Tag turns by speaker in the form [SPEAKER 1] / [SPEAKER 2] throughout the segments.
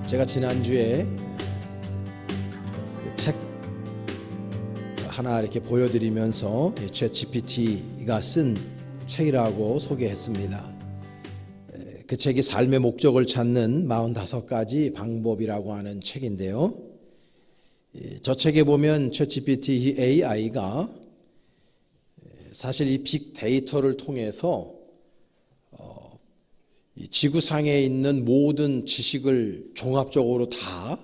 [SPEAKER 1] 제가 지난주에 책 하나 이렇게 보여드리면서 챗GPT가 쓴 책이라고 소개했습니다. 그 책이 삶의 목적을 찾는 45가지 방법이라고 하는 책인데요. 저 책에 보면 챗GPT AI가 사실 이 빅데이터를 통해서 이 지구상에 있는 모든 지식을 종합적으로 다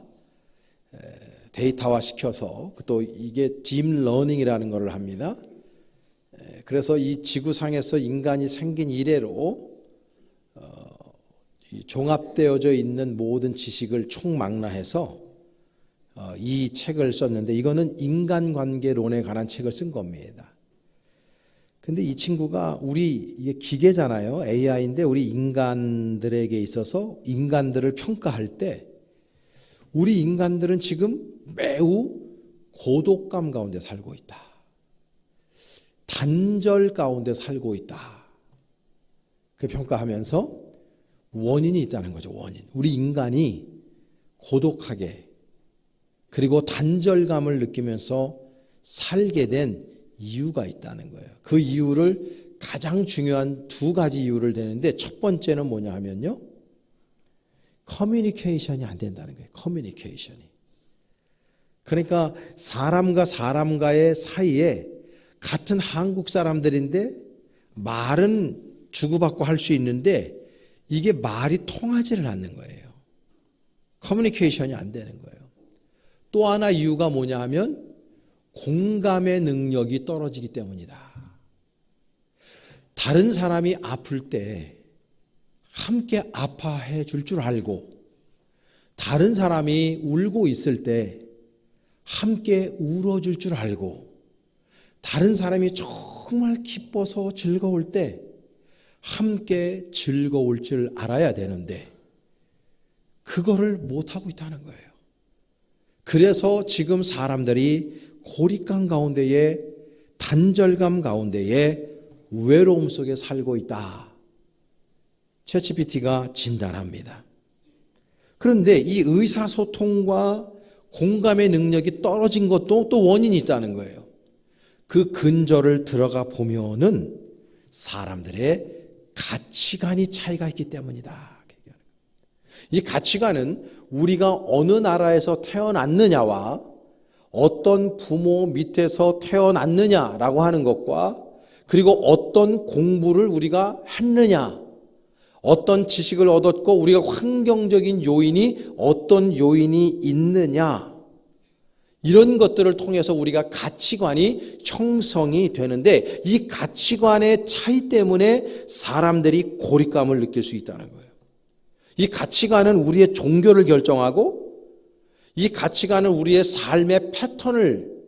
[SPEAKER 1] 데이터화 시켜서 또 이게 딥러닝이라는 것을 합니다. 그래서 이 지구상에서 인간이 생긴 이래로 종합되어져 있는 모든 지식을 총망라해서 이 책을 썼는데, 이거는 인간관계론에 관한 책을 쓴 겁니다. 근데 이 친구가 이게 기계잖아요. AI인데 우리 인간들에게 있어서 인간들을 평가할 때 우리 인간들은 지금 매우 고독감 가운데 살고 있다. 단절 가운데 살고 있다. 그 평가하면서 원인이 있다는 거죠. 원인. 우리 인간이 고독하게 그리고 단절감을 느끼면서 살게 된 이유가 있다는 거예요. 그 이유를 가장 중요한 2가지 이유를 대는데, 첫 번째는 뭐냐 하면요, 커뮤니케이션이 안 된다는 거예요. 커뮤니케이션이. 그러니까 사람과 사람과의 사이에 같은 한국 사람들인데 말은 주고받고 할 수 있는데 이게 말이 통하지를 않는 거예요. 커뮤니케이션이 안 되는 거예요. 또 하나 이유가 뭐냐 하면 공감의 능력이 떨어지기 때문이다. 다른 사람이 아플 때 함께 아파해 줄 줄 알고, 다른 사람이 울고 있을 때 함께 울어줄 줄 알고, 다른 사람이 정말 기뻐서 즐거울 때 함께 즐거울 줄 알아야 되는데 그거를 못하고 있다는 거예요. 그래서 지금 사람들이 고립감 가운데에, 단절감 가운데에, 외로움 속에 살고 있다. 챗GPT가 진단합니다. 그런데 이 의사소통과 공감의 능력이 떨어진 것도 또 원인이 있다는 거예요. 그 근저를 들어가 보면은 사람들의 가치관이 차이가 있기 때문이다. 이 가치관은 우리가 어느 나라에서 태어났느냐와 어떤 부모 밑에서 태어났느냐라고 하는 것과, 그리고 어떤 공부를 우리가 했느냐, 어떤 지식을 얻었고 우리가 환경적인 요인이 어떤 요인이 있느냐, 이런 것들을 통해서 우리가 가치관이 형성이 되는데, 이 가치관의 차이 때문에 사람들이 고립감을 느낄 수 있다는 거예요. 이 가치관은 우리의 종교를 결정하고, 이 가치관은 우리의 삶의 패턴을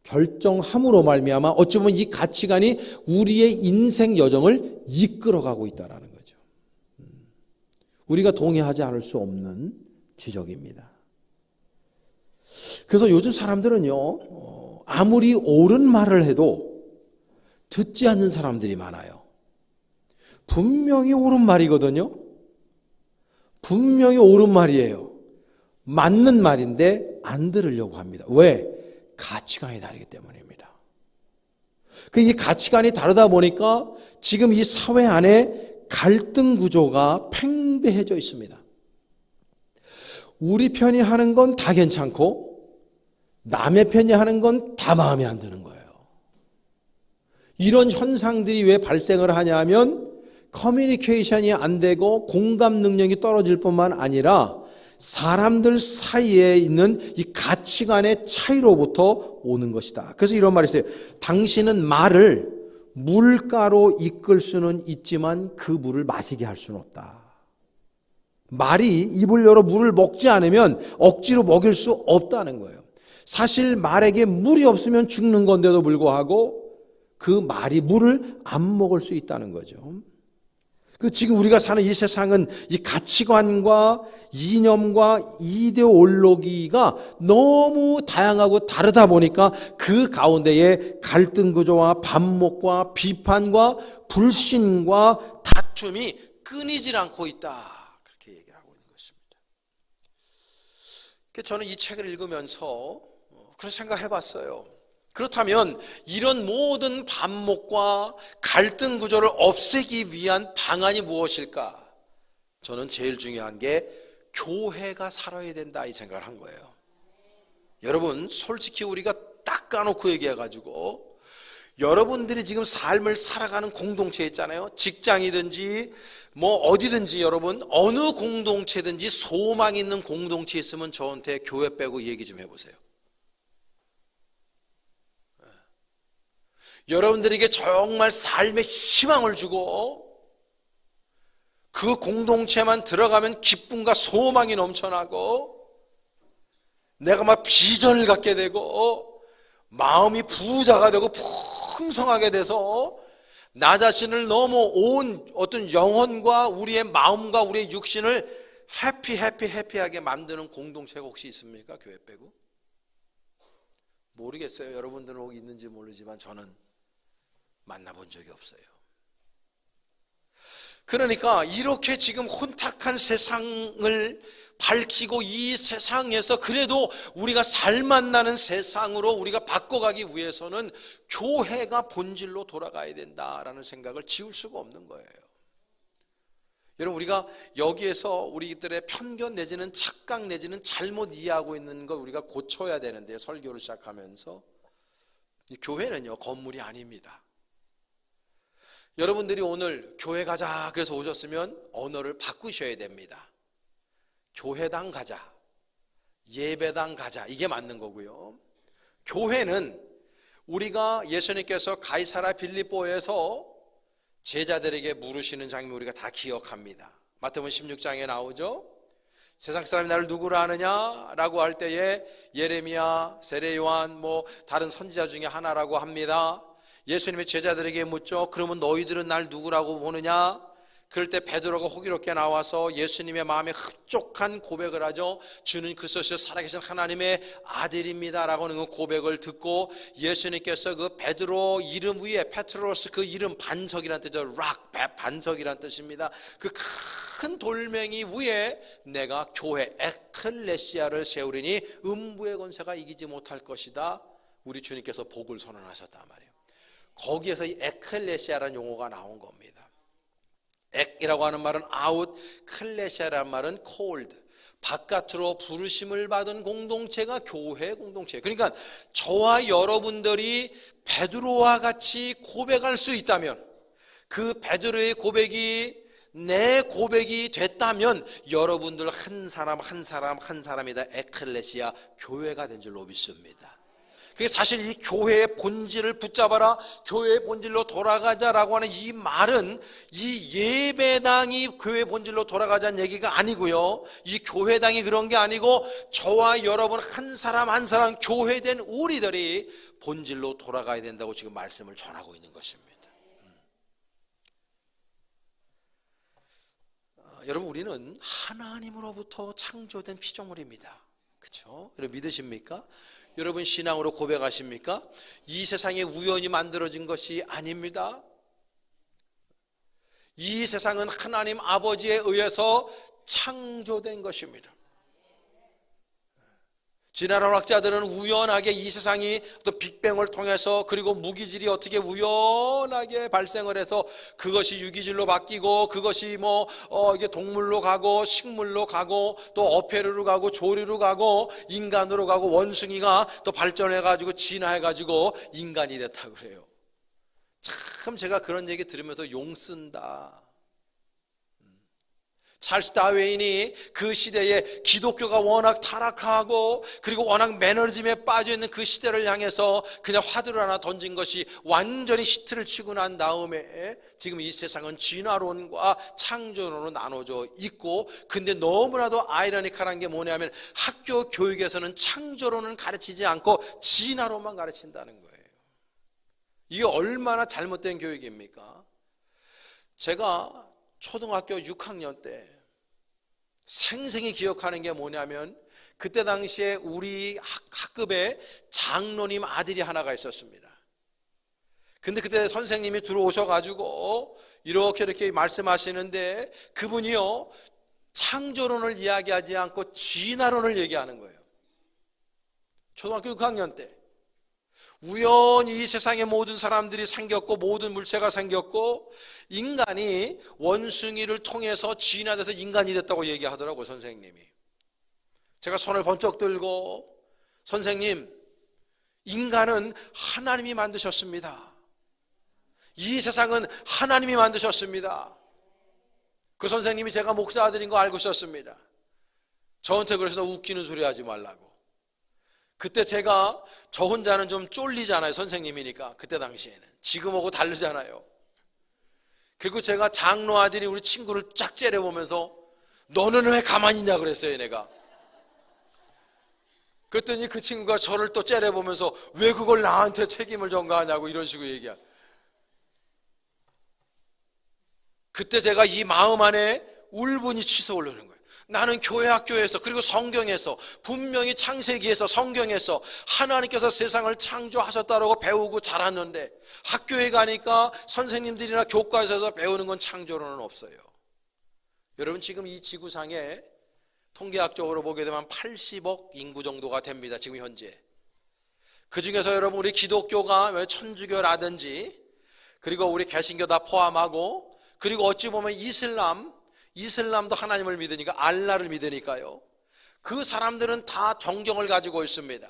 [SPEAKER 1] 결정함으로 말미암아 어찌 보면 이 가치관이 우리의 인생 여정을 이끌어가고 있다는 거죠. 우리가 동의하지 않을 수 없는 지적입니다. 그래서 요즘 사람들은요, 아무리 옳은 말을 해도 듣지 않는 사람들이 많아요. 분명히 옳은 말이거든요. 분명히 옳은 말이에요. 맞는 말인데 안 들으려고 합니다. 왜? 가치관이 다르기 때문입니다. 이 가치관이 다르다 보니까 지금 이 사회 안에 갈등 구조가 팽배해져 있습니다. 우리 편이 하는 건 다 괜찮고 남의 편이 하는 건 다 마음에 안 드는 거예요. 이런 현상들이 왜 발생을 하냐 하면 커뮤니케이션이 안 되고 공감 능력이 떨어질 뿐만 아니라 사람들 사이에 있는 이 가치관의 차이로부터 오는 것이다. 그래서 이런 말이 있어요. 당신은 말을 물가로 이끌 수는 있지만 그 물을 마시게 할 수는 없다. 말이 입을 열어 물을 먹지 않으면 억지로 먹일 수 없다는 거예요. 사실 말에게 물이 없으면 죽는 건데도 불구하고 그 말이 물을 안 먹을 수 있다는 거죠. 지금 우리가 사는 이 세상은 이 가치관과 이념과 이데올로기가 너무 다양하고 다르다 보니까 그 가운데에 갈등 구조와 반목과 비판과 불신과 다툼이 끊이질 않고 있다. 그렇게 얘기를 하고 있는 것입니다. 저는 이 책을 읽으면서 그런 생각을 해봤어요. 그렇다면 이런 모든 반목과 갈등 구조를 없애기 위한 방안이 무엇일까? 저는 제일 중요한 게 교회가 살아야 된다 이 생각을 한 거예요. 여러분 솔직히 우리가 딱 까놓고 얘기해가지고 여러분들이 지금 삶을 살아가는 공동체 있잖아요. 직장이든지 뭐 어디든지 여러분 어느 공동체든지 소망 있는 공동체 있으면 저한테 교회 빼고 얘기 좀 해보세요. 여러분들에게 정말 삶의 희망을 주고 그 공동체만 들어가면 기쁨과 소망이 넘쳐나고 내가 막 비전을 갖게 되고 마음이 부자가 되고 풍성하게 돼서 나 자신을 너무 온 어떤 영혼과 우리의 마음과 우리의 육신을 해피하게 만드는 공동체가 혹시 있습니까? 교회 빼고? 모르겠어요. 여러분들은 혹 있는지 모르지만 저는 만나본 적이 없어요. 그러니까 이렇게 지금 혼탁한 세상을 밝히고 이 세상에서 그래도 우리가 살맛나는 세상으로 우리가 바꿔가기 위해서는 교회가 본질로 돌아가야 된다라는 생각을 지울 수가 없는 거예요. 여러분 우리가 여기에서 우리들의 편견 내지는 착각 내지는 잘못 이해하고 있는 거 우리가 고쳐야 되는데요. 설교를 시작하면서 이 교회는요 건물이 아닙니다. 여러분들이 오늘 교회 가자 그래서 오셨으면 언어를 바꾸셔야 됩니다. 교회당 가자, 예배당 가자 이게 맞는 거고요. 교회는 우리가 예수님께서 가이사라 빌립보에서 제자들에게 물으시는 장면 우리가 다 기억합니다. 마태복음 16장에 나오죠. 세상 사람이 나를 누구로 아느냐라고 할 때에 예레미야, 세례요한 뭐 다른 선지자 중에 하나라고 합니다. 예수님의 제자들에게 묻죠. 그러면 너희들은 날 누구라고 보느냐? 그럴 때 베드로가 호기롭게 나와서 예수님의 마음에 흡족한 고백을 하죠. 주는 그리스도시요 살아계신 하나님의 아들입니다 라고 하는 그 고백을 듣고 예수님께서 그 베드로 이름 위에 페트로스 그 이름 반석이라는 뜻이죠. 락 반석이라는 뜻입니다. 그 큰 돌멩이 위에 내가 교회 에클레시아를 세우리니 음부의 권세가 이기지 못할 것이다. 우리 주님께서 복을 선언하셨단 말이에요. 거기에서 이 에클레시아라는 용어가 나온 겁니다. 액이라고 하는 말은 아웃, 클레시아라는 말은 콜드. 바깥으로 부르심을 받은 공동체가 교회 공동체. 그러니까 저와 여러분들이 베드로와 같이 고백할 수 있다면 그 베드로의 고백이 내 고백이 됐다면 여러분들 한 사람이 다 에클레시아 교회가 된 줄로 믿습니다. 그게 사실 이 교회의 본질을 붙잡아라, 교회의 본질로 돌아가자라고 하는 이 말은 이 예배당이 교회의 본질로 돌아가자는 얘기가 아니고요. 이 교회당이 그런 게 아니고 저와 여러분 한 사람 한 사람 교회된 우리들이 본질로 돌아가야 된다고 지금 말씀을 전하고 있는 것입니다. 여러분 우리는 하나님으로부터 창조된 피조물입니다. 그렇죠? 여러분 믿으십니까? 여러분 신앙으로 고백하십니까? 이 세상에 우연히 만들어진 것이 아닙니다. 이 세상은 하나님 아버지에 의해서 창조된 것입니다. 진화론학자들은 우연하게 이 세상이 또 빅뱅을 통해서 그리고 무기질이 어떻게 우연하게 발생을 해서 그것이 유기질로 바뀌고 그것이 이게 동물로 가고 식물로 가고 또 어패류로 가고 조류로 가고 인간으로 가고 원숭이가 또 발전해가지고 진화해가지고 인간이 됐다고 그래요. 참 제가 그런 얘기 들으면서 용 쓴다. 찰스 다윈이 그 시대에 기독교가 워낙 타락하고 그리고 워낙 매너리즘에 빠져있는 그 시대를 향해서 그냥 화두를 하나 던진 것이 완전히 히트를 치고 난 다음에 지금 이 세상은 진화론과 창조론으로 나눠져 있고 근데 너무나도 아이러니컬한 게 뭐냐면 학교 교육에서는 창조론은 가르치지 않고 진화론만 가르친다는 거예요. 이게 얼마나 잘못된 교육입니까? 제가 초등학교 6학년 때 생생히 기억하는 게 뭐냐면, 그때 당시에 우리 학급에 장로님 아들이 하나가 있었습니다. 근데 그때 선생님이 들어오셔가지고 이렇게 말씀하시는데, 그분이요 창조론을 이야기하지 않고 진화론을 얘기하는 거예요. 초등학교 6학년 때 우연히 이 세상의 모든 사람들이 생겼고 모든 물체가 생겼고 인간이 원숭이를 통해서 진화돼서 인간이 됐다고 얘기하더라고요, 선생님이. 제가 손을 번쩍 들고, 선생님, 인간은 하나님이 만드셨습니다. 이 세상은 하나님이 만드셨습니다. 그 선생님이 제가 목사 아들인 거 알고 있었습니다. 저한테 그래서 너 웃기는 소리 하지 말라고. 그때 제가 저 혼자는 좀 쫄리잖아요, 선생님이니까. 그때 당시에는 지금하고 다르잖아요. 그리고 제가 장로 아들이 우리 친구를 쫙 째려보면서 너는 왜 가만히 있냐 그랬어요, 내가. 그랬더니 그 친구가 저를 또 째려보면서 왜 그걸 나한테 책임을 전가하냐고 이런 식으로 얘기한. 그때 제가 이 마음 안에 울분이 치솟으려는 거예요. 나는 교회 학교에서, 그리고 성경에서, 분명히 창세기에서, 성경에서 하나님께서 세상을 창조하셨다고 배우고 자랐는데, 학교에 가니까 선생님들이나 교과서에서 배우는 건 창조론은 없어요. 여러분, 지금 이 지구상에 통계학적으로 보게 되면 80억 인구 정도가 됩니다, 지금 현재. 그 중에서 여러분, 우리 기독교가 천주교라든지, 그리고 우리 개신교 다 포함하고, 그리고 어찌 보면 이슬람도 하나님을 믿으니까, 알라를 믿으니까요. 그 사람들은 다 정경을 가지고 있습니다.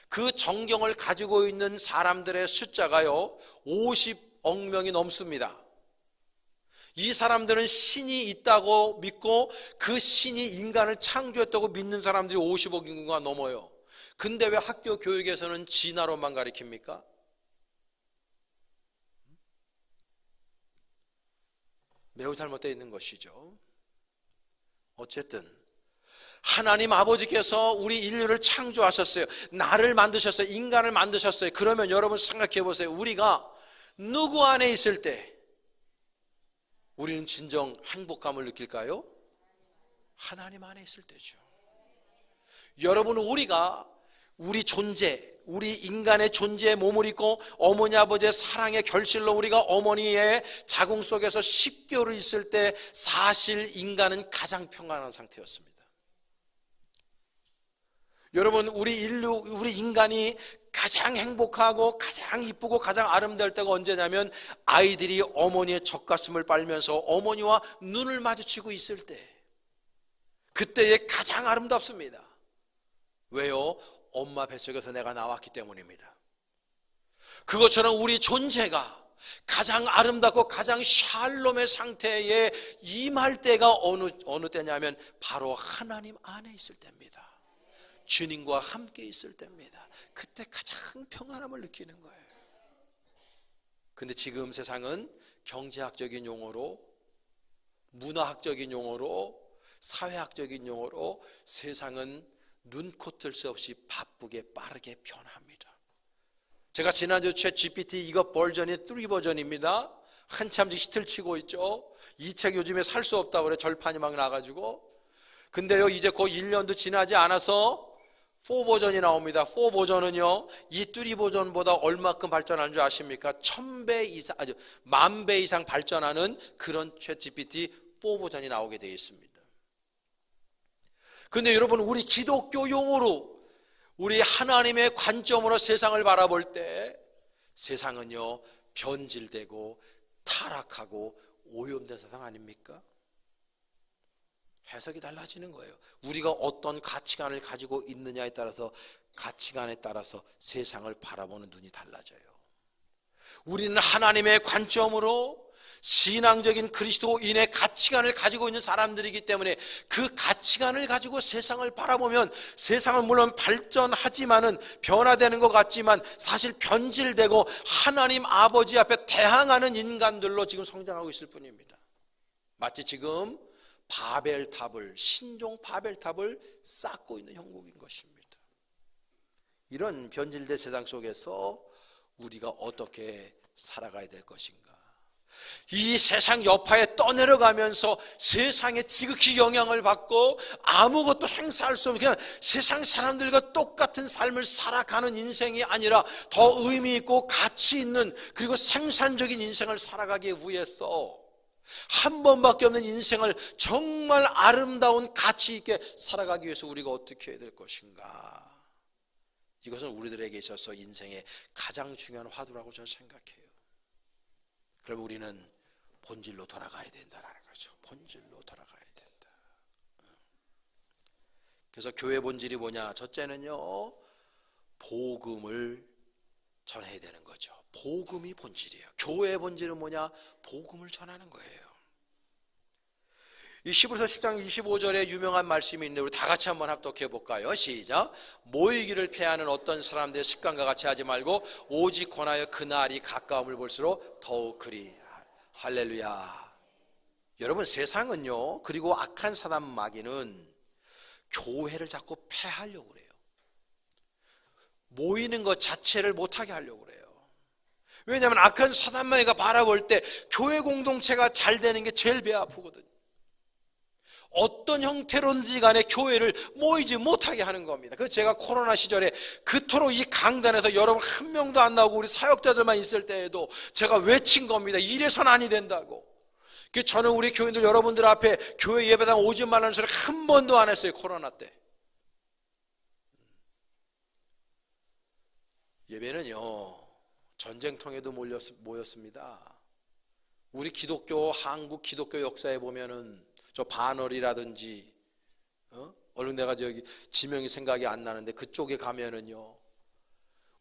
[SPEAKER 1] 그 정경을 가지고 있는 사람들의 숫자가요 50억 명이 넘습니다. 이 사람들은 신이 있다고 믿고 그 신이 인간을 창조했다고 믿는 사람들이 50억 인구가 넘어요. 근데 왜 학교 교육에서는 진화론만 가르칩니까? 매우 잘못되어 있는 것이죠. 어쨌든 하나님 아버지께서 우리 인류를 창조하셨어요. 나를 만드셨어요. 인간을 만드셨어요. 그러면 여러분 생각해 보세요. 우리가 누구 안에 있을 때 우리는 진정 행복감을 느낄까요? 하나님 안에 있을 때죠. 여러분, 우리가 우리 존재, 우리 인간의 존재에 몸을 입고 어머니 아버지의 사랑의 결실로 우리가 어머니의 자궁 속에서 10개월을 있을 때 사실 인간은 가장 평안한 상태였습니다. 여러분, 우리 인간이 가장 행복하고 가장 이쁘고 가장 아름다울 때가 언제냐면 아이들이 어머니의 젖가슴을 빨면서 어머니와 눈을 마주치고 있을 때, 그때에 가장 아름답습니다. 왜요? 엄마 뱃속에서 내가 나왔기 때문입니다. 그것처럼 우리 존재가 가장 아름답고 가장 샬롬의 상태에 임할 때가 어느 때냐면 바로 하나님 안에 있을 때입니다. 주님과 함께 있을 때입니다. 그때 가장 평안함을 느끼는 거예요. 근데 지금 세상은 경제학적인 용어로, 문화학적인 용어로, 사회학적인 용어로 세상은 눈코 뜰 새 없이 바쁘게 빠르게 변합니다. 제가 지난주 챗GPT 이거 버전이 3 버전입니다. 한참 히트를 치고 있죠. 이 책 요즘에 살 수 없다고 그래, 절판이 막 나가지고. 근데요, 이제 거의 1년도 지나지 않아서 4 버전이 나옵니다. 4 버전은요, 이 3 버전보다 얼마큼 발전하는 줄 아십니까? 1000배 이상, 아주 10,000배 이상 발전하는 그런 챗GPT 4 버전이 나오게 되어 있습니다. 그런데 여러분, 우리 기독교 용어로, 우리 하나님의 관점으로 세상을 바라볼 때 세상은요 변질되고 타락하고 오염된 세상 아닙니까? 해석이 달라지는 거예요. 우리가 어떤 가치관을 가지고 있느냐에 따라서, 가치관에 따라서 세상을 바라보는 눈이 달라져요. 우리는 하나님의 관점으로 신앙적인 그리스도인의 가치관을 가지고 있는 사람들이기 때문에 그 가치관을 가지고 세상을 바라보면 세상은 물론 발전하지만은, 변화되는 것 같지만 사실 변질되고 하나님 아버지 앞에 대항하는 인간들로 지금 성장하고 있을 뿐입니다. 마치 지금 바벨탑을, 신종 바벨탑을 쌓고 있는 형국인 것입니다. 이런 변질된 세상 속에서 우리가 어떻게 살아가야 될 것인가? 이 세상 여파에 떠내려가면서 세상에 지극히 영향을 받고 아무것도 행사할 수 없는 그냥 세상 사람들과 똑같은 삶을 살아가는 인생이 아니라 더 의미 있고 가치 있는 그리고 생산적인 인생을 살아가기 위해서 한 번밖에 없는 인생을 정말 아름다운 가치 있게 살아가기 위해서 우리가 어떻게 해야 될 것인가? 이것은 우리들에게 있어서 인생의 가장 중요한 화두라고 저는 생각해요. 그럼 우리는 본질로 돌아가야 된다라는 거죠. 본질로 돌아가야 된다. 그래서 교회 본질이 뭐냐? 첫째는요, 복음을 전해야 되는 거죠. 복음이 본질이에요. 교회의 본질은 뭐냐? 복음을 전하는 거예요. 이 히브리서 10장 25절에 유명한 말씀이 있는데 우리 다 같이 한번 합독해 볼까요? 시작. 모이기를 패하는 어떤 사람들의 습관과 같이 하지 말고 오직 권하여 그날이 가까움을 볼수록 더욱 그리. 할렐루야. 여러분, 세상은요, 그리고 악한 사단 마귀는 교회를 자꾸 패하려고 그래요. 모이는 것 자체를 못하게 하려고 그래요. 왜냐하면 악한 사단 마귀가 바라볼 때 교회 공동체가 잘 되는 게 제일 배 아프거든요. 어떤 형태로든지 간에 교회를 모이지 못하게 하는 겁니다. 그래서 제가 코로나 시절에 그토록 이 강단에서 여러분 한 명도 안 나오고 우리 사역자들만 있을 때에도 제가 외친 겁니다. 이래서는 아니 된다고. 저는 우리 교인들 여러분들 앞에 교회 예배당 오지 말라는 소리 한 번도 안 했어요. 코로나 때. 예배는요, 전쟁통에도 모였습니다. 우리 기독교, 한국 기독교 역사에 보면은 저 반월이라든지 얼른 내가 저기 지명이 생각이 안 나는데 그쪽에 가면은요,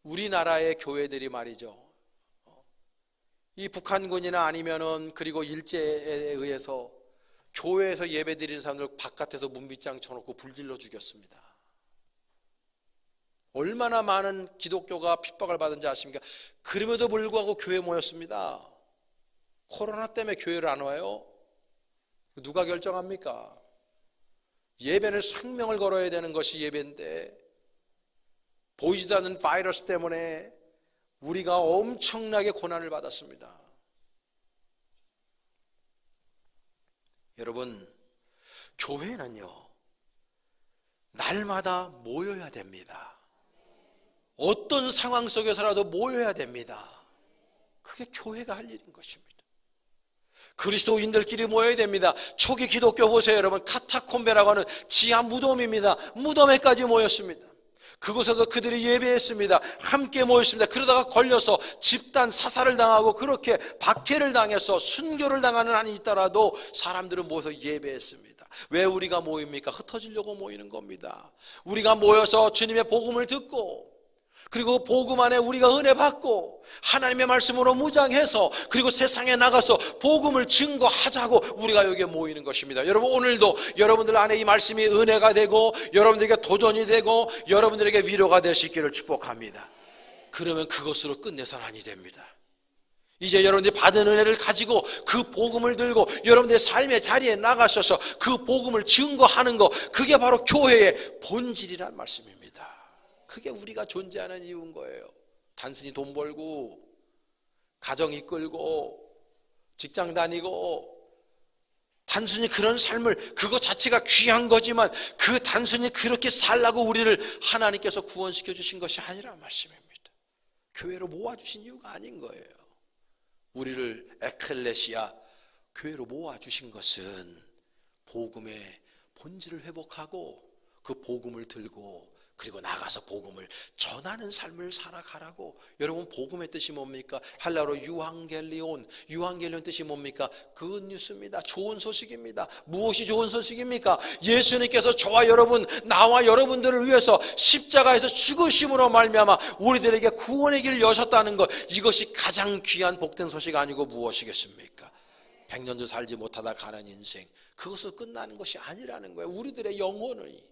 [SPEAKER 1] 우리나라의 교회들이 말이죠, 이 북한군이나 아니면은 그리고 일제에 의해서 교회에서 예배 드리는 사람들 바깥에서 문빗장 쳐놓고 불질러 죽였습니다. 얼마나 많은 기독교가 핍박을 받은지 아십니까? 그럼에도 불구하고 교회에 모였습니다. 코로나 때문에 교회를 안 와요? 누가 결정합니까? 예배는 생명을 걸어야 되는 것이 예배인데 보이지도 않는 바이러스 때문에 우리가 엄청나게 고난을 받았습니다. 여러분, 교회는요, 날마다 모여야 됩니다. 어떤 상황 속에서라도 모여야 됩니다. 그게 교회가 할 일인 것입니다. 그리스도인들끼리 모여야 됩니다. 초기 기독교 보세요, 여러분. 카타콤베라고 하는 지하 무덤입니다. 무덤에까지 모였습니다. 그곳에서 그들이 예배했습니다. 함께 모였습니다. 그러다가 걸려서 집단 사살을 당하고 그렇게 박해를 당해서 순교를 당하는 한이 있더라도 사람들은 모여서 예배했습니다. 왜 우리가 모입니까? 흩어지려고 모이는 겁니다. 우리가 모여서 주님의 복음을 듣고 그리고 복음 안에 우리가 은혜 받고 하나님의 말씀으로 무장해서 그리고 세상에 나가서 복음을 증거하자고 우리가 여기에 모이는 것입니다. 여러분, 오늘도 여러분들 안에 이 말씀이 은혜가 되고 여러분들에게 도전이 되고 여러분들에게 위로가 될 수 있기를 축복합니다. 그러면 그것으로 끝내서는 아니 됩니다. 이제 여러분들이 받은 은혜를 가지고 그 복음을 들고 여러분들의 삶의 자리에 나가셔서 그 복음을 증거하는 것, 그게 바로 교회의 본질이란 말씀입니다. 그게 우리가 존재하는 이유인 거예요. 단순히 돈 벌고 가정 이끌고 직장 다니고 단순히 그런 삶을, 그거 자체가 귀한 거지만 그 단순히 그렇게 살라고 우리를 하나님께서 구원시켜 주신 것이 아니란 말씀입니다. 교회로 모아주신 이유가 아닌 거예요. 우리를 에클레시아, 교회로 모아주신 것은 복음의 본질을 회복하고 그 복음을 들고 그리고 나가서 복음을 전하는 삶을 살아가라고. 여러분, 복음의 뜻이 뭡니까? 헬라어로 유앙겔리온, 유앙겔리온 뜻이 뭡니까? 굿뉴스입니다. 좋은 소식입니다. 무엇이 좋은 소식입니까? 예수님께서 저와 여러분, 나와 여러분들을 위해서 십자가에서 죽으심으로 말미암아 우리들에게 구원의 길을 여셨다는 것, 이것이 가장 귀한 복된 소식 아니고 무엇이겠습니까? 100년도 살지 못하다 가는 인생, 그것으로 끝나는 것이 아니라는 거예요. 우리들의 영혼이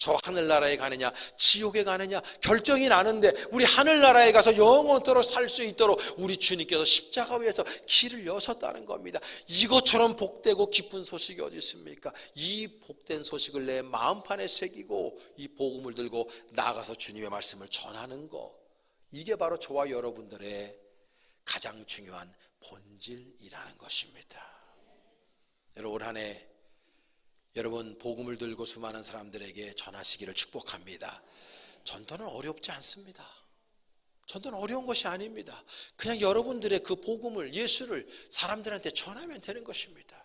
[SPEAKER 1] 저 하늘나라에 가느냐 지옥에 가느냐 결정이 나는데 우리 하늘나라에 가서 영원토록 살 수 있도록 우리 주님께서 십자가 위에서 길을 여셨다는 겁니다. 이것처럼 복되고 기쁜 소식이 어디 있습니까? 이 복된 소식을 내 마음판에 새기고 이 복음을 들고 나가서 주님의 말씀을 전하는 것, 이게 바로 저와 여러분들의 가장 중요한 본질이라는 것입니다. 여러분, 올 한 해 여러분 복음을 들고 수많은 사람들에게 전하시기를 축복합니다. 전도는 어렵지 않습니다. 전도는 어려운 것이 아닙니다. 그냥 여러분들의 그 복음을, 예수를 사람들한테 전하면 되는 것입니다.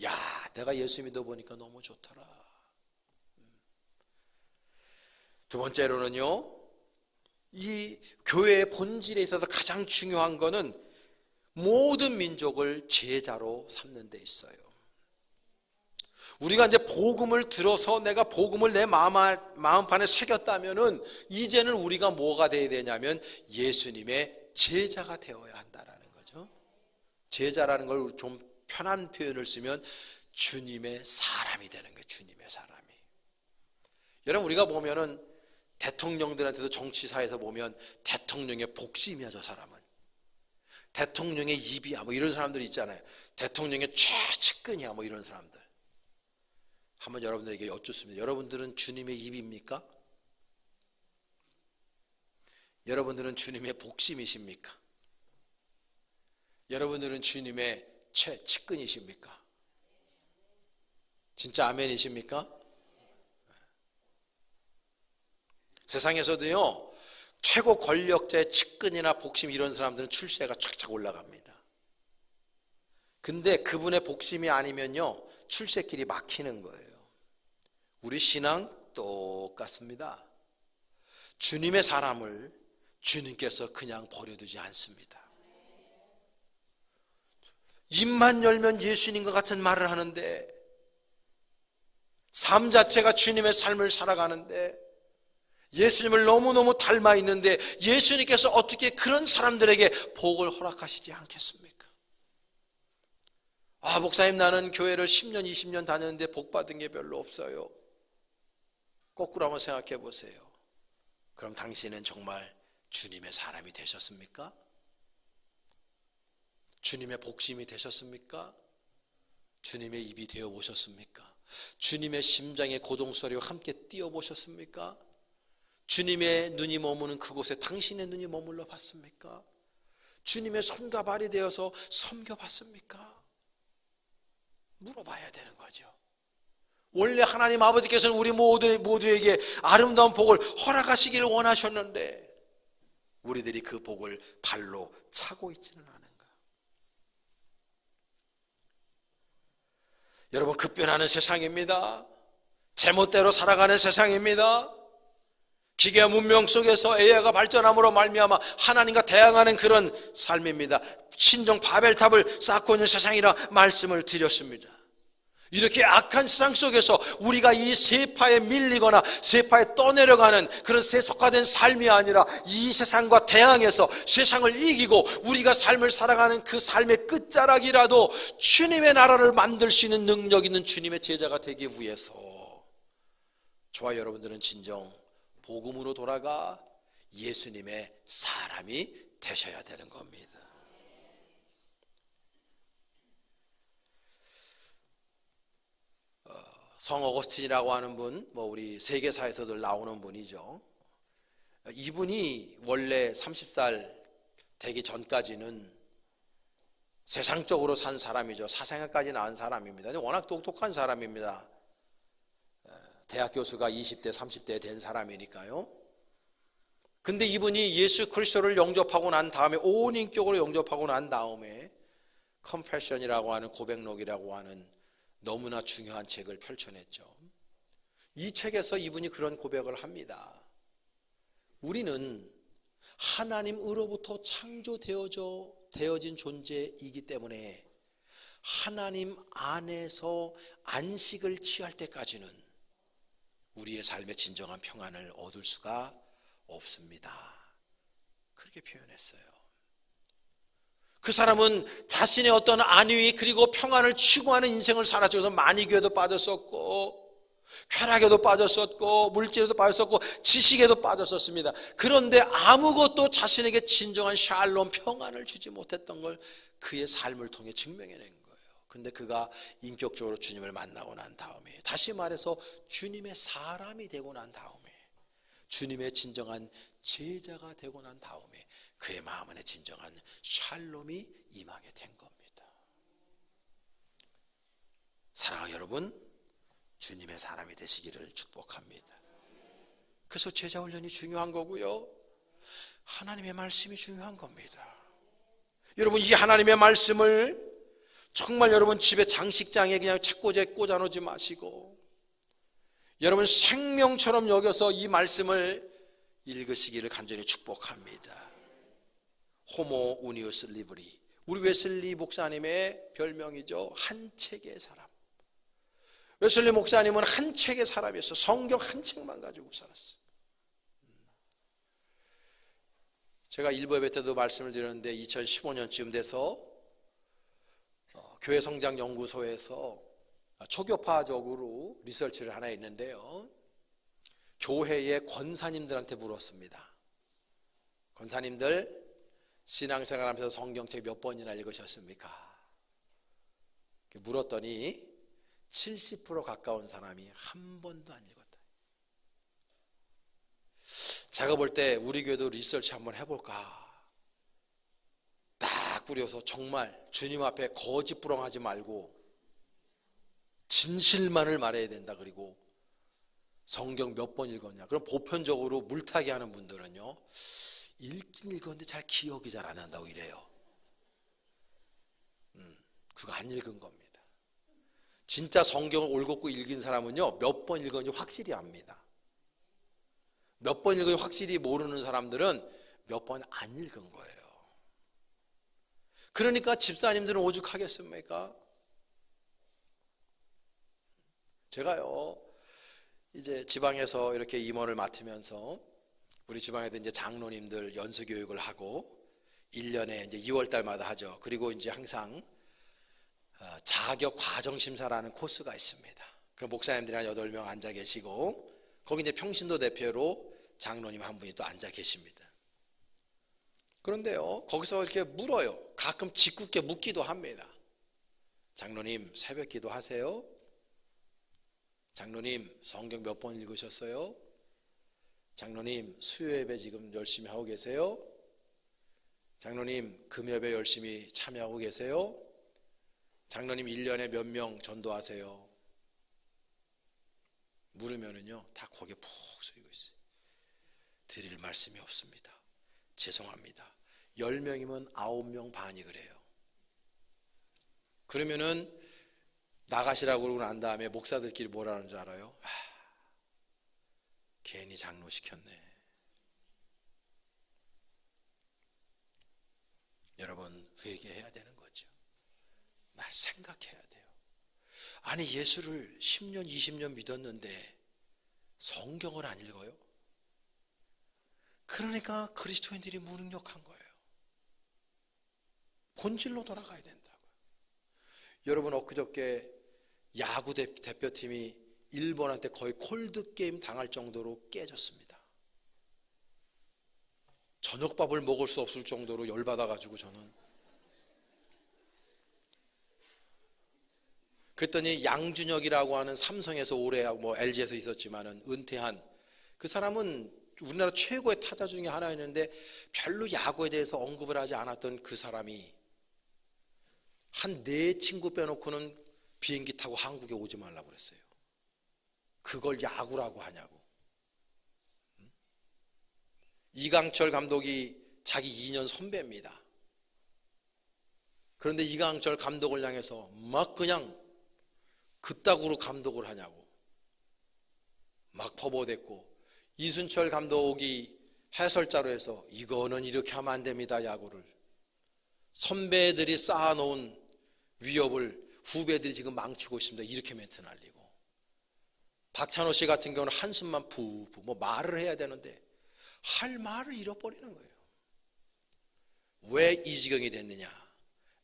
[SPEAKER 1] 야, 내가 예수 믿어보니까 너무 좋더라. 두 번째로는요, 이 교회의 본질에 있어서 가장 중요한 것은 모든 민족을 제자로 삼는 데 있어요. 우리가 이제 복음을 들어서 내가 복음을 내 마음판에 새겼다면은 이제는 우리가 뭐가 되어야 되냐면 예수님의 제자가 되어야 한다라는 거죠. 제자라는 걸 좀 편한 표현을 쓰면 주님의 사람이 되는 거예요. 주님의 사람이. 여러분, 우리가 보면은 대통령들한테도 정치사에서 보면 대통령의 복심이야, 저 사람은. 대통령의 입이야, 뭐 이런 사람들 있잖아요. 대통령의 최측근이야, 뭐 이런 사람들. 한번 여러분들에게 여쭙습니다. 여러분들은 주님의 입입니까? 여러분들은 주님의 복심이십니까? 여러분들은 주님의 최측근이십니까? 진짜 아멘이십니까? 세상에서도요, 최고 권력자의 측근이나 복심 이런 사람들은 출세가 쫙쫙 올라갑니다. 근데 그분의 복심이 아니면요, 출세길이 막히는 거예요. 우리 신앙 똑같습니다. 주님의 사람을 주님께서 그냥 버려두지 않습니다. 입만 열면 예수님과 같은 말을 하는데, 삶 자체가 주님의 삶을 살아가는데, 예수님을 너무너무 닮아 있는데 예수님께서 어떻게 그런 사람들에게 복을 허락하시지 않겠습니까? 아, 목사님, 나는 교회를 10년, 20년 다녔는데 복 받은 게 별로 없어요. 거꾸로 한번 생각해 보세요. 그럼 당신은 정말 주님의 사람이 되셨습니까? 주님의 복심이 되셨습니까? 주님의 입이 되어 보셨습니까? 주님의 심장의 고동소리와 함께 뛰어 보셨습니까? 주님의 눈이 머무는 그곳에 당신의 눈이 머물러 봤습니까? 주님의 손과 발이 되어서 섬겨 봤습니까? 물어봐야 되는 거죠. 원래 하나님 아버지께서는 우리 모두에게 아름다운 복을 허락하시기를 원하셨는데 우리들이 그 복을 발로 차고 있지는 않은가. 여러분, 급변하는 세상입니다. 제멋대로 살아가는 세상입니다. 기계와 문명 속에서 AI가 발전함으로 말미암아 하나님과 대항하는 그런 삶입니다. 신종 바벨탑을 쌓고 있는 세상이라 말씀을 드렸습니다. 이렇게 악한 세상 속에서 우리가 이 세파에 밀리거나 세파에 떠내려가는 그런 세속화된 삶이 아니라 이 세상과 대항해서 세상을 이기고 우리가 삶을 살아가는 그 삶의 끝자락이라도 주님의 나라를 만들 수 있는 능력 있는 주님의 제자가 되기 위해서 저와 여러분들은 진정 복음으로 돌아가 예수님의 사람이 되셔야 되는 겁니다. 성 어거스틴이라고 하는 분, 우리 세계사에서도 나오는 분이죠. 이분이 원래 30살 되기 전까지는 세상적으로 산 사람이죠. 사생아까지 낳은 사람입니다. 워낙 똑똑한 사람입니다. 대학 교수가 20대, 30대 된 사람이니까요. 근데 이분이 예수 그리스도를 영접하고 난 다음에, 온 인격으로 영접하고 난 다음에 컨페션이라고 하는 고백록이라고 하는 너무나 중요한 책을 펼쳐냈죠. 이 책에서 이분이 그런 고백을 합니다. 우리는 하나님으로부터 창조되어진 존재이기 때문에 하나님 안에서 안식을 취할 때까지는 우리의 삶의 진정한 평안을 얻을 수가 없습니다. 그렇게 표현했어요. 그 사람은 자신의 어떤 안위 그리고 평안을 추구하는 인생을 살았죠. 만이교에도 빠졌었고 쾌락에도 빠졌었고 물질에도 빠졌었고 지식에도 빠졌었습니다. 그런데 아무것도 자신에게 진정한 샬롬 평안을 주지 못했던 걸 그의 삶을 통해 증명해낸 거예요. 근데 그가 인격적으로 주님을 만나고 난 다음에, 다시 말해서 주님의 사람이 되고 난 다음에 주님의 진정한 제자가 되고 난 다음에 그의 마음 안에 진정한 샬롬이 임하게 된 겁니다. 사랑하는 여러분, 주님의 사람이 되시기를 축복합니다. 그래서 제자 훈련이 중요한 거고요, 하나님의 말씀이 중요한 겁니다. 여러분, 이 하나님의 말씀을 정말 여러분 집에 장식장에 그냥 책꽂이에 꽂아놓지 마시고 여러분 생명처럼 여겨서 이 말씀을 읽으시기를 간절히 축복합니다. 호모 우니우스 리브리, 우리 웨슬리 목사님의 별명이죠. 한 책의 사람. 웨슬리 목사님은 한 책의 사람이었어요. 성경 한 책만 가지고 살았어요. 제가 일부 예배 때도 말씀을 드렸는데 2015년쯤 돼서 교회 성장 연구소에서 초교파적으로 리서치를 하나 했는데요, 교회의 권사님들한테 물었습니다. 권사님들, 신앙생활하면서 성경책 몇 번이나 읽으셨습니까? 물었더니 70% 가까운 사람이 한 번도 안 읽었다. 제가 볼 때 우리 교회도 리서치 한번 해볼까 딱 꾸려서 정말 주님 앞에 거짓부렁하지 말고 진실만을 말해야 된다. 그리고 성경 몇 번 읽었냐. 그럼 보편적으로 물타기 하는 분들은요, 읽긴 읽었는데 잘 기억이 잘 안 난다고 이래요. 그거 안 읽은 겁니다. 진짜 성경을 올곧고 읽은 사람은요, 몇 번 읽었는지 확실히 압니다. 몇 번 읽었는지 확실히 모르는 사람들은 몇 번 안 읽은 거예요. 그러니까 집사님들은 오죽하겠습니까? 제가요, 이제 지방에서 이렇게 임원을 맡으면서 우리 지방에도 이제 장로님들 연수 교육을 하고 1년에 이제 2월 달마다 하죠. 그리고 이제 항상 자격 과정 심사라는 코스가 있습니다. 그럼 목사님들이 한 8명 앉아 계시고 거기 이제 평신도 대표로 장로님 한 분이 또 앉아 계십니다. 그런데요, 거기서 이렇게 물어요. 가끔 짓궂게 묻기도 합니다. 장로님, 새벽 기도 하세요? 장로님, 성경 몇 번 읽으셨어요? 장로님, 수요 예배 지금 열심히 하고 계세요? 장로님, 금요예배 열심히 참여하고 계세요? 장로님, 1년에 몇 명 전도하세요? 물으면은요, 다 거기에 푹 쏘이고 있어요. 드릴 말씀이 없습니다. 죄송합니다. 10명이면 9명 반이 그래요. 그러면은 나가시라고 그러고 난 다음에 목사들끼리 뭐라는 줄 알아요? 괜히 장로 시켰네. 여러분, 회개해야 되는 거죠. 날 생각해야 돼요. 아니, 예수를 10년 20년 믿었는데 성경을 안 읽어요? 그러니까 그리스도인들이 무능력한 거예요. 본질로 돌아가야 된다고요. 여러분, 엊그저께 야구 대표팀이 일본한테 거의 콜드게임 당할 정도로 깨졌습니다. 저녁밥을 먹을 수 없을 정도로 열받아가지고 저는. 그랬더니 양준혁이라고 하는 삼성에서 오래 하고 LG에서 있었지만은 은퇴한 그 사람은 우리나라 최고의 타자 중에 하나였는데 별로 야구에 대해서 언급을 하지 않았던 그 사람이 한 4친구 빼놓고는 비행기 타고 한국에 오지 말라고 그랬어요. 그걸 야구라고 하냐고. 이강철 감독이 자기 2년 선배입니다. 그런데 이강철 감독을 향해서 막 그냥 그따구로 감독을 하냐고 막 퍼부어댔고, 이순철 감독이 해설자로 해서 이거는 이렇게 하면 안 됩니다, 야구를. 선배들이 쌓아놓은 위협을 후배들이 지금 망치고 있습니다, 이렇게 멘트 날리고. 박찬호 씨 같은 경우는 한숨만 푸푸 말을 해야 되는데 할 말을 잃어버리는 거예요. 왜 이 지경이 됐느냐?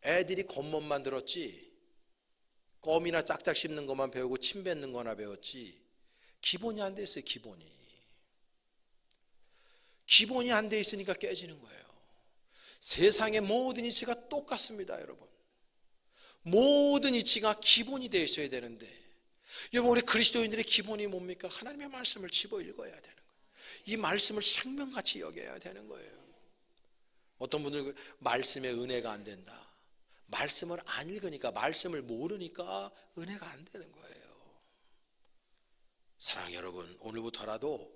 [SPEAKER 1] 애들이 겉멋만 들었지 껌이나 짝짝 씹는 것만 배우고 침 뱉는 거나 배웠지 기본이 안 돼 있어요. 기본이 안 돼 있으니까 깨지는 거예요. 세상의 모든 이치가 똑같습니다, 여러분. 모든 이치가 기본이 되어 있어야 되는데, 여러분, 우리 그리스도인들의 기본이 뭡니까? 하나님의 말씀을 집어 읽어야 되는 거예요. 이 말씀을 생명같이 여겨야 되는 거예요. 어떤 분들 말씀에 은혜가 안 된다. 말씀을 안 읽으니까, 말씀을 모르니까 은혜가 안 되는 거예요. 사랑하는 여러분, 오늘부터라도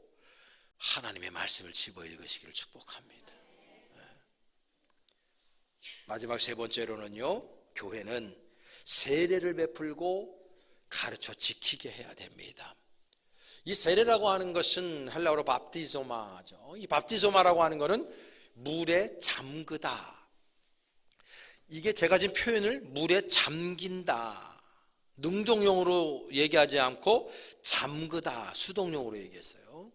[SPEAKER 1] 하나님의 말씀을 집어 읽으시기를 축복합니다. 마지막 세 번째로는요, 교회는 세례를 베풀고 가르쳐 지키게 해야 됩니다. 이 세례라고 하는 것은 헬라어로 밥티소마죠. 이 밥티소마라고 하는 것은 물에 잠그다. 이게 제가 지금 표현을 물에 잠긴다, 능동용으로 얘기하지 않고 잠그다, 수동용으로 얘기했어요.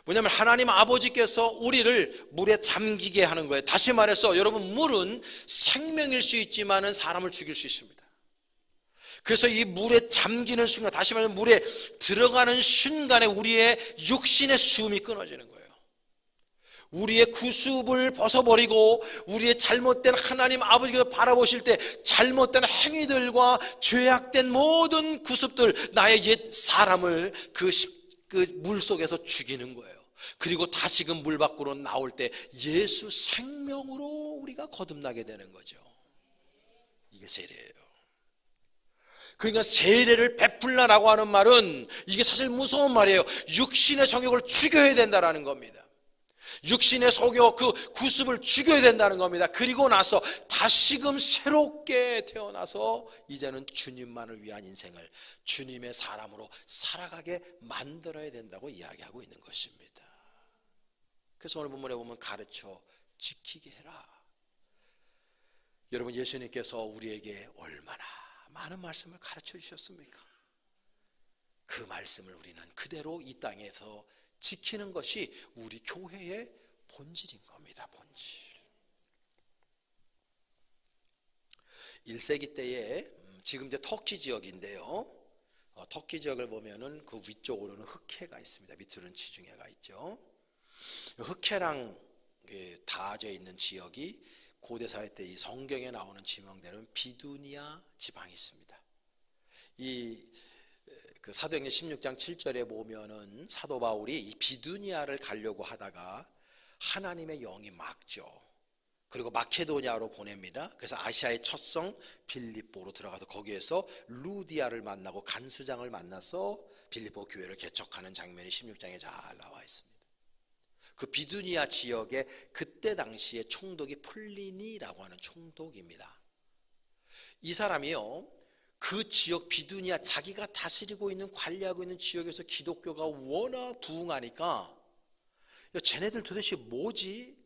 [SPEAKER 1] 뭐냐면 하나님 아버지께서 우리를 물에 잠기게 하는 거예요. 다시 말해서 여러분, 물은 생명일 수 있지만 사람을 죽일 수 있습니다. 그래서 이 물에 잠기는 순간, 다시 말해서 물에 들어가는 순간에 우리의 육신의 숨이 끊어지는 거예요. 우리의 구습을 벗어버리고 우리의 잘못된, 하나님 아버지께서 바라보실 때 잘못된 행위들과 죄악된 모든 구습들, 나의 옛 사람을 그 물 속에서 죽이는 거예요. 그리고 다시금 물 밖으로 나올 때 예수 생명으로 우리가 거듭나게 되는 거죠. 이게 세례예요. 그러니까 세례를 베풀라라고 하는 말은 이게 사실 무서운 말이에요. 육신의 정욕을 죽여야 된다라는 겁니다. 육신의 성욕, 그 구습을 죽여야 된다는 겁니다. 그리고 나서 다시금 새롭게 태어나서 이제는 주님만을 위한 인생을 주님의 사람으로 살아가게 만들어야 된다고 이야기하고 있는 것입니다. 그래서 오늘 본문에 보면 가르쳐 지키게 해라. 여러분, 예수님께서 우리에게 얼마나 많은 말씀을 가르쳐 주셨습니까? 그 말씀을 우리는 그대로 이 땅에서 지키는 것이 우리 교회의 본질인 겁니다. 본질. 1세기 때에 지금 이제 터키 지역인데요. 터키 지역을 보면은 그 위쪽으로는 흑해가 있습니다. 밑으로는 지중해가 있죠. 흑해랑 닿아져 있는 지역이 고대 사회 때 이 성경에 나오는 지명대로는 비두니아 지방이 있습니다. 그 사도행전 16장 7절에 보면은 사도 바울이 이 비두니아를 가려고 하다가 하나님의 영이 막죠. 그리고 마케도니아로 보냅니다. 그래서 아시아의 첫 성 빌립보로 들어가서 거기에서 루디아를 만나고 간수장을 만나서 빌립보 교회를 개척하는 장면이 16장에 잘 나와 있습니다. 그 비두니아 지역에 그때 당시에 총독이 플리니라고 하는 총독입니다. 이 사람이요, 그 지역 비두니아, 자기가 다스리고 있는, 관리하고 있는 지역에서 기독교가 워낙 부흥하니까 쟤네들 도대체 뭐지?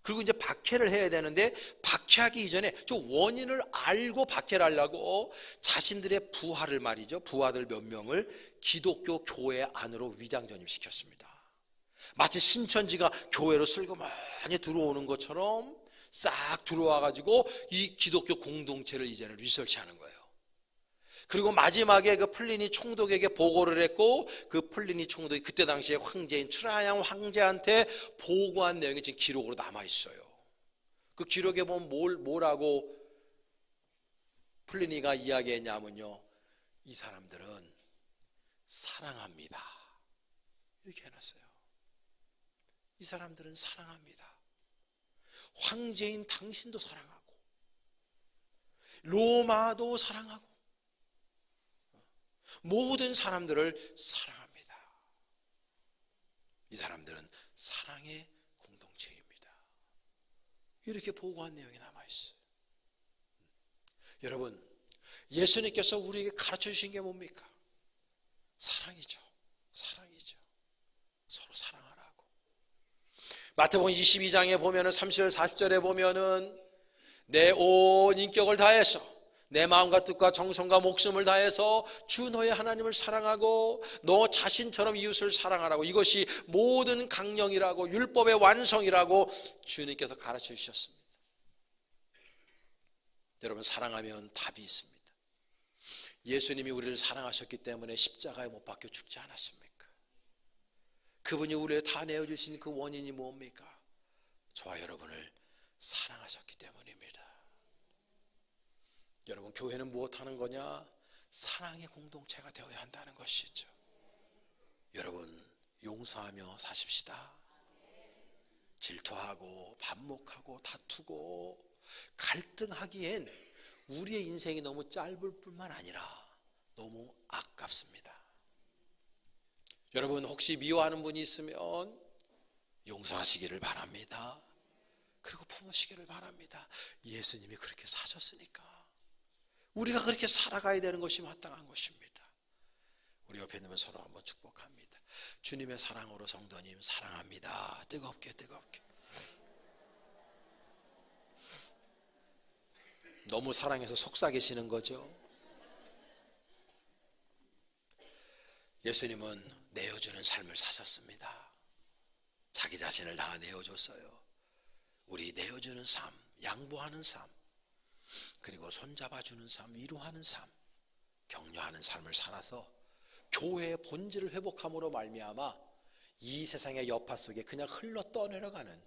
[SPEAKER 1] 그리고 이제 박해를 해야 되는데, 박해하기 이전에 좀 원인을 알고 박해를 하려고 자신들의 부하를 말이죠, 부하들 몇 명을 기독교 교회 안으로 위장 전입시켰습니다. 마치 신천지가 교회로 슬그머니 들어오는 것처럼 싹 들어와가지고 이 기독교 공동체를 이제는 리서치하는 거예요. 그리고 마지막에 그 플리니 총독에게 보고를 했고, 그 플리니 총독이 그때 당시에 황제인 트라양 황제한테 보고한 내용이 지금 기록으로 남아 있어요. 그 기록에 보면 뭐라고 플리니가 이야기했냐면요, 이 사람들은 사랑합니다, 이렇게 해놨어요. 이 사람들은 사랑합니다. 황제인 당신도 사랑하고 로마도 사랑하고 모든 사람들을 사랑합니다. 이 사람들은 사랑의 공동체입니다. 이렇게 보고한 내용이 남아있어요. 여러분, 예수님께서 우리에게 가르쳐 주신 게 뭡니까? 사랑이죠. 사랑이죠. 서로 사랑하라고. 마태복음 22장에 보면은 30절 40절에 보면은 내 온 인격을 다해서, 내 마음과 뜻과 정성과 목숨을 다해서 주 너의 하나님을 사랑하고 너 자신처럼 이웃을 사랑하라고, 이것이 모든 강령이라고, 율법의 완성이라고 주님께서 가르쳐 주셨습니다. 여러분, 사랑하면 답이 있습니다. 예수님이 우리를 사랑하셨기 때문에 십자가에 못 박혀 죽지 않았습니까? 그분이 우리를 다 내어주신 그 원인이 뭡니까? 저와 여러분을 사랑하셨기 때문입니다. 여러분, 교회는 무엇하는 거냐? 사랑의 공동체가 되어야 한다는 것이죠. 여러분, 용서하며 사십시다. 질투하고 반목하고 다투고 갈등하기엔 우리의 인생이 너무 짧을 뿐만 아니라 너무 아깝습니다. 여러분, 혹시 미워하는 분이 있으면 용서하시기를 바랍니다. 그리고 품으시기를 바랍니다. 예수님이 그렇게 사셨으니까 우리가 그렇게 살아가야 되는 것이 마땅한 것입니다. 우리 옆에 있는 분 서로 한번 축복합니다. 주님의 사랑으로 성도님 사랑합니다. 뜨겁게 뜨겁게. 너무 사랑해서 속삭이시는 거죠. 예수님은 내어주는 삶을 사셨습니다. 자기 자신을 다 내어줬어요. 우리 내어주는 삶, 양보하는 삶, 그리고 손잡아주는 삶, 위로하는 삶, 격려하는 삶을 살아서 교회의 본질을 회복함으로 말미암아 이 세상의 여파 속에 그냥 흘러 떠내려가는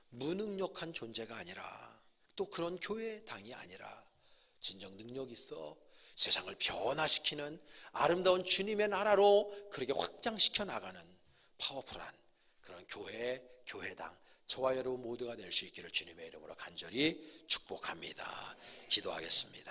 [SPEAKER 1] 무능력한 존재가 아니라, 또 그런 교회당이 아니라 진정 능력 있어 세상을 변화시키는 아름다운 주님의 나라로 그렇게 확장시켜 나가는 파워풀한 그런 교회당, 저와 여러분 모두가 될 수 있기를 주님의 이름으로 간절히 축복합니다. 기도하겠습니다.